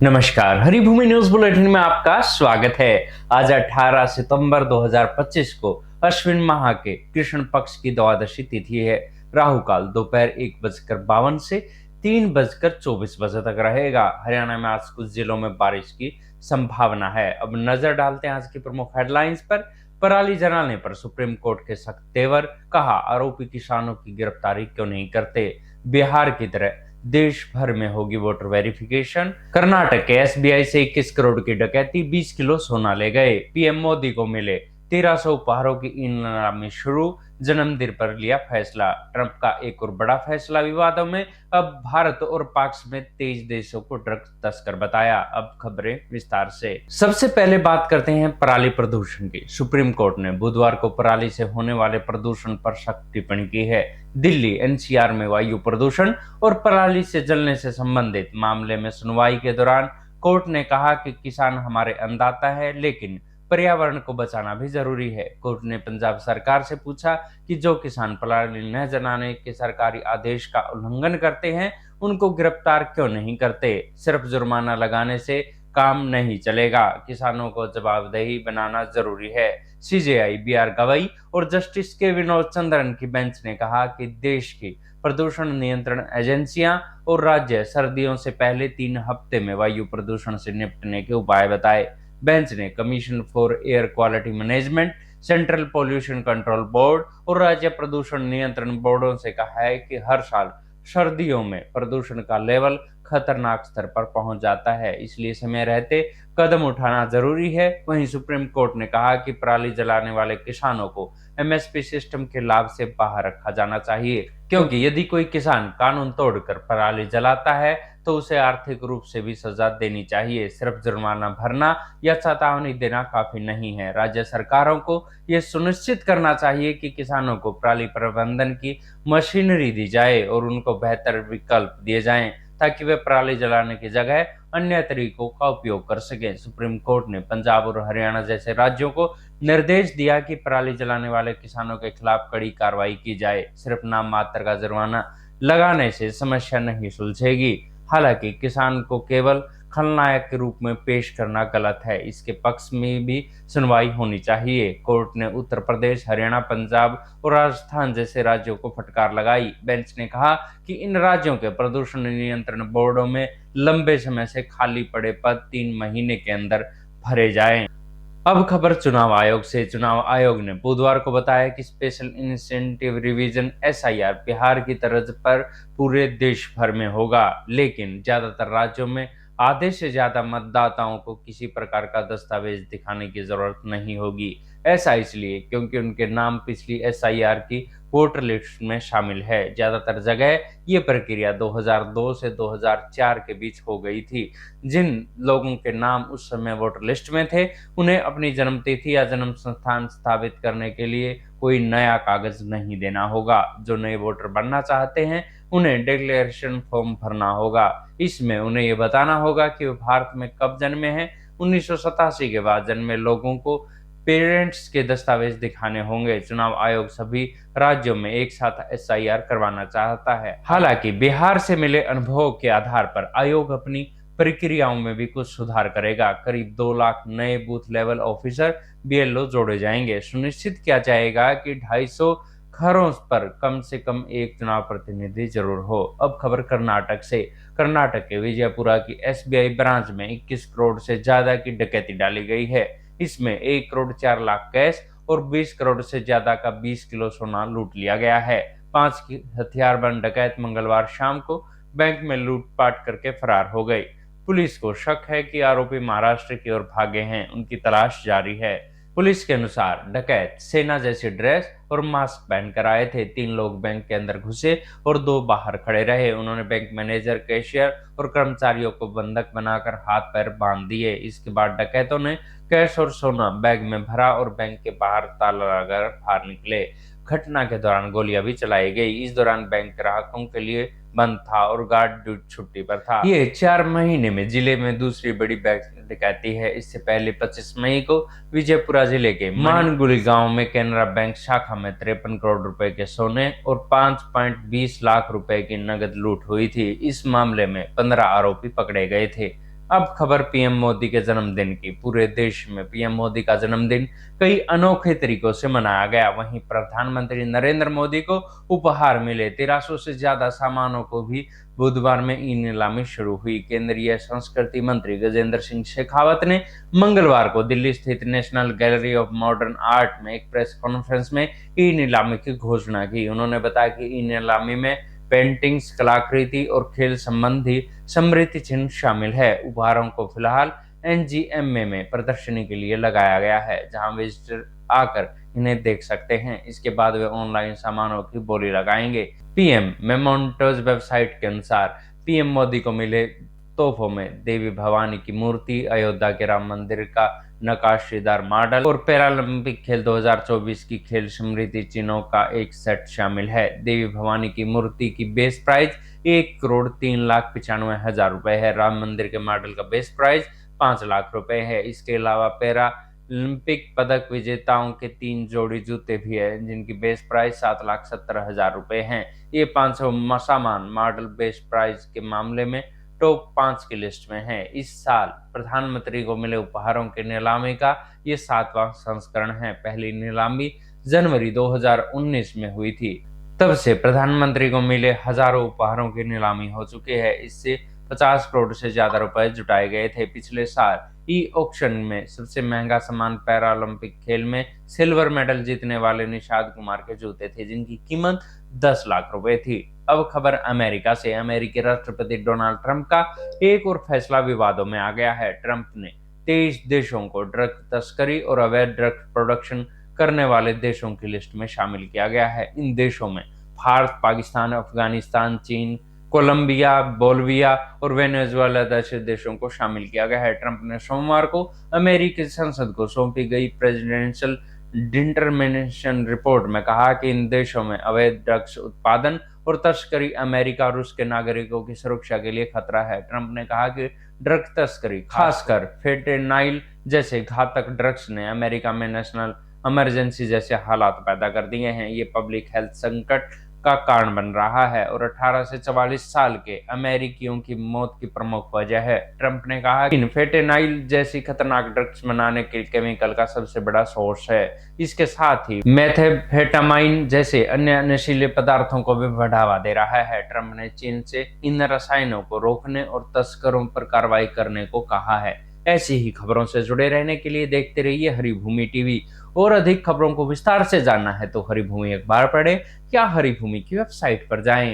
नमस्कार, Haribhoomi news bulletin में आपका स्वागत है। आज 18 सितंबर 2025 को अश्विन माह के कृष्ण पक्ष की द्वादशी तिथि है। राहु काल दोपहर 1:52 से 3:24 बजे तक रहेगा। हरियाणा में आज कुछ जिलों में बारिश की संभावना है। अब नजर डालते हैं आज की प्रमुख हेडलाइंस पर। पराली जलाने पर सुप्रीम कोर्ट के सख्त तेवर, कहा आरोपी किसानों की गिरफ्तारी क्यों नहीं करते। बिहार की तरह देश भर में होगी वोटर वेरिफिकेशन। कर्नाटक के एसबीआई से 21 करोड़ की डकैती, 20 किलो सोना ले गए। पीएम मोदी को मिले 1300 उपहारों की नीलामी शुरू, जन्मदिन पर लिया फैसला। ट्रंप का एक और बड़ा फैसला विवादों में, अब भारत और पाक समेत 23 देशों को ड्रग्स तस्कर बताया। अब खबरें विस्तार से। सबसे पहले बात करते हैं पराली प्रदूषण की। सुप्रीम कोर्ट ने बुधवार को पराली से होने वाले प्रदूषण पर सख्त टिप्पणी की है। दिल्ली एनसीआर में वायु प्रदूषण और पराली से जलने से संबंधित मामले में सुनवाई के दौरान कोर्ट ने कहा कि किसान हमारे अन्नदाता है, लेकिन पर्यावरण को बचाना भी जरूरी है। कोर्ट ने पंजाब सरकार से पूछा कि जो किसान पराली न जलाने के सरकारी आदेश का उल्लंघन करते हैं, उनको गिरफ्तार क्यों नहीं करते। सिर्फ जुर्माना लगाने से काम नहीं चलेगा, किसानों को जवाबदेही बनाना जरूरी है। सीजेआई बी आर गवई और जस्टिस के विनोद चंद्रन की बेंच ने कहा कि देश की प्रदूषण नियंत्रण एजेंसियां और राज्य सर्दियों से पहले 3 हफ्ते में वायु प्रदूषण से निपटने के उपाय बताए। बेंच ने commission for air quality management, central pollution control board और राज्य प्रदूषण नियंत्रण बोर्डों से कहा है कि हर साल सर्दियों में प्रदूषण का लेवल खतरनाक स्तर पर पहुंच जाता है, इसलिए समय रहते कदम उठाना जरूरी है। वहीं सुप्रीम कोर्ट ने कहा कि पराली जलाने वाले किसानों को एमएसपी सिस्टम के लाभ से बाहर रखा जाना चाहिए, क्योंकि यदि कोई किसान कानून तोड़कर पराली जलाता है तो उसे आर्थिक रूप से भी सजा देनी चाहिए। सिर्फ जुर्माना भरना या चेतावनी देना काफी नहीं है। राज्य सरकारों को यह सुनिश्चित करना चाहिए कि किसानों को पराली प्रबंधन की मशीनरी दी जाए और उनको बेहतर विकल्प दिए जाएं, ताकि वे पराली जलाने की जगह अन्य तरीकों का उपयोग कर सकें। सुप्रीम कोर्ट ने पंजाब और हरियाणा जैसे राज्यों को निर्देश दिया कि पराली जलाने वाले किसानों के खिलाफ कड़ी कार्रवाई की जाए। सिर्फ नाम मात्र का जुर्माना लगाने से समस्या नहीं सुलझेगी। हालांकि किसान को केवल खलनायक के रूप में पेश करना गलत है, इसके पक्ष में भी सुनवाई होनी चाहिए। कोर्ट ने उत्तर प्रदेश, हरियाणा, पंजाब और राजस्थान जैसे राज्यों को फटकार लगाई। बेंच ने कहा कि इन राज्यों के प्रदूषण नियंत्रण बोर्डों में लंबे समय से खाली पड़े पद 3 महीने के अंदर भरे जाएं। अब खबर चुनाव आयोग से। चुनाव आयोग ने बुधवार को बताया कि special incentive revision SIR Bihar की तर्ज पर पूरे देश भर में होगा, लेकिन ज्यादातर राज्यों में आधे से ज्यादा मतदाताओं को किसी प्रकार का दस्तावेज दिखाने की जरूरत नहीं होगी। ऐसा इसलिए क्योंकि उनके नाम पिछली एसआईआर की वोटर लिस्ट में शामिल है। ज्यादातर जगह ये प्रक्रिया 2002 से 2004 के बीच हो गई थी। जिन लोगों के नाम उस समय वोटर लिस्ट में थे, उन्हें अपनी जन्म तिथि या जन्म स्थान स्थापित करने के लिए कोई नया कागज नहीं देना होगा। जो नए वोटर बनना चाहते हैं, उन्हें डिक्लेरेशन फॉर्म भरना होगा। इसमें उन्हें यह बताना होगा कि वे भारत में कब जन्मे हैं। 1987 के बाद जन्मे लोगों को पेरेंट्स के दस्तावेज दिखाने होंगे। चुनाव आयोग सभी राज्यों में एक साथ एसआईआर करवाना चाहता है। हालांकि बिहार से मिले अनुभव के आधार पर आयोग अपनी प्रक्रियाओं में भी कुछ सुधार करेगा। करीब 2 लाख नए बूथ लेवल ऑफिसर बीएलओ जोड़े जाएंगे। सुनिश्चित किया जाएगा कि 250 घरों पर कम से कम एक चुनाव प्रतिनिधि जरूर हो। अब खबर कर्नाटक से। कर्नाटक के विजयपुरा की एसबीआई ब्रांच में 21 करोड़ से ज्यादा की डकैती डाली गई है। इसमें 1 करोड़ 4 लाख कैश और 20 करोड़ से ज्यादा का 20 किलो सोना लूट लिया गया है। 5 हथियारबंद डकैत मंगलवार शाम को बैंक में लूटपाट करके फरार हो गए। पुलिस को शक है कि आरोपी महाराष्ट्र की ओर भागे हैं, उनकी तलाश जारी है। पुलिस के अनुसार डकैत सेना जैसी ड्रेस और मास्क पहनकर आए थे। 3 लोग बैंक के अंदर घुसे और 2 बाहर खड़े रहे। उन्होंने बैंक मैनेजर, कैशियर और कर्मचारियों को बंधक बनाकर हाथ पैर बांध दिए। इसके बाद डकैतों ने कैश और सोना बैग में भरा और बैंक के बाहर ताला लगाकर बाहर निकले। घटना के दौरान गोलियां भी चलाई गई। इस दौरान बैंक ग्राहकों के लिए बंद था और गार्ड छुट्टी पर था। ये 4 महीने में जिले में दूसरी बड़ी बैंक डकैती है। इससे पहले 25 मई को विजयपुरा जिले के मानगुली गांव में कैनरा बैंक शाखा में 53 करोड़ रुपए के सोने और 5.20 लाख रुपए की नगद लूट हुई थी। इस मामले में 15 आरोपी पकड़े गए थे। अब खबर पीएम मोदी के जन्मदिन की। पूरे देश में पीएम मोदी का जन्मदिन कई अनोखे तरीकों से मनाया गया। वहीं प्रधानमंत्री नरेंद्र मोदी को उपहार मिले। 1300 से ज्यादा सामानों को भी बुधवार में ई नीलामी शुरू हुई। केंद्रीय संस्कृति मंत्री गजेंद्र सिंह शेखावत ने मंगलवार को दिल्ली स्थित national gallery of modern art में एक प्रेस कॉन्फ्रेंस में ई नीलामी की घोषणा की। उन्होंने बताया कि ई नीलामी में पेंटिंग्स, कलाकृति और खेल संबंधी स्मृति चिन्ह शामिल है। उपहारों को फिलहाल एनजीएमए में प्रदर्शनी के लिए लगाया गया है, जहां विजिटर आकर इन्हें देख सकते हैं। इसके बाद वे ऑनलाइन सामानों की बोली लगाएंगे। पीएम मेमोंटोज वेबसाइट के अनुसार पीएम मोदी को मिले तोहफों में देवी भवानी की मूर्ति, अयोध्या के राम मंदिर का नक्काशीदार मॉडल और पैरालंपिक खेल 2024 की खेल स्मृति चिन्हों का एक सेट शामिल है। देवी भवानी की मूर्ति की बेस प्राइस 1,03,95,000 रुपए है। राम मंदिर के मॉडल का बेस प्राइस 5 लाख रुपए है। इसके अलावा पैरालंपिक पदक विजेताओं के 3 जोड़ी जूते भी है, जिनकी बेस प्राइस 7,70,000 रुपए है। ये 500 सामान मॉडल बेस प्राइस के मामले में टॉप 5 की लिस्ट में है। इस साल प्रधानमंत्री को मिले उपहारों की नीलामी का ये 7वां संस्करण है। पहली नीलामी जनवरी 2019 में हुई थी। तब से प्रधानमंत्री को मिले हजारों उपहारों की नीलामी हो चुकी है। इससे 50 करोड़ से ज्यादा रुपए जुटाए गए थे। पिछले साल ई ऑक्शन में सबसे महंगा सामान पैरालंपिक खेल में सिल्वर मेडल जीतने वाले निषाद कुमार के जूते थे, जिनकी कीमत 10 लाख रुपए थी। अब खबर अमेरिका से। अमेरिकी राष्ट्रपति डोनाल्ड ट्रंप का एक और फैसला विवादों में आ गया है। ट्रंप ने 23 देशों को ड्रग तस्करी और अवैध ड्रग प्रोडक्शन करने वाले देशों की लिस्ट में शामिल किया गया है। इन देशों में भारत, पाकिस्तान, अफगानिस्तान, चीन, कोलंबिया, बोलिविया और वेनेजुएला जैसे देशों को शामिल किया गया है। ट्रंप ने सोमवार को अमेरिकी संसद को सौंपी गई प्रेसिडेंशियल डिटरमिनेशन रिपोर्ट में कहा कि इन देशों में अवैध ड्रग्स उत्पादन और तस्करी अमेरिका और रूस के नागरिकों की सुरक्षा के लिए खतरा है। ट्रंप ने कहा कि ड्रग तस्करी, खासकर फेंटेनाइल जैसे घातक ड्रग्स ने अमेरिका में नेशनल इमरजेंसी जैसे हालात पैदा कर दिए हैं। ये पब्लिक हेल्थ संकट का कारण बन रहा है और 18 से 44 साल के अमेरिकियों की मौत की प्रमुख वजह है। ट्रंप ने कहा कि फेंटेनाइल जैसी खतरनाक ड्रग्स बनाने के केमिकल का सबसे बड़ा सोर्स है। इसके साथ ही मेथाम्फेटामाइन जैसे अन्य नशीले पदार्थों को भी बढ़ावा दे रहा है। ट्रंप ने चीन से इन रसायनों को रोकने और तस्करों पर कार्रवाई करने को कहा है। ऐसी ही खबरों से जुड़े रहने के लिए देखते रहिए हरी भूमि टीवी। और अधिक खबरों को विस्तार से जानना है तो हरी भूमि अखबार पढ़ें या हरी भूमि की वेबसाइट पर जाएं।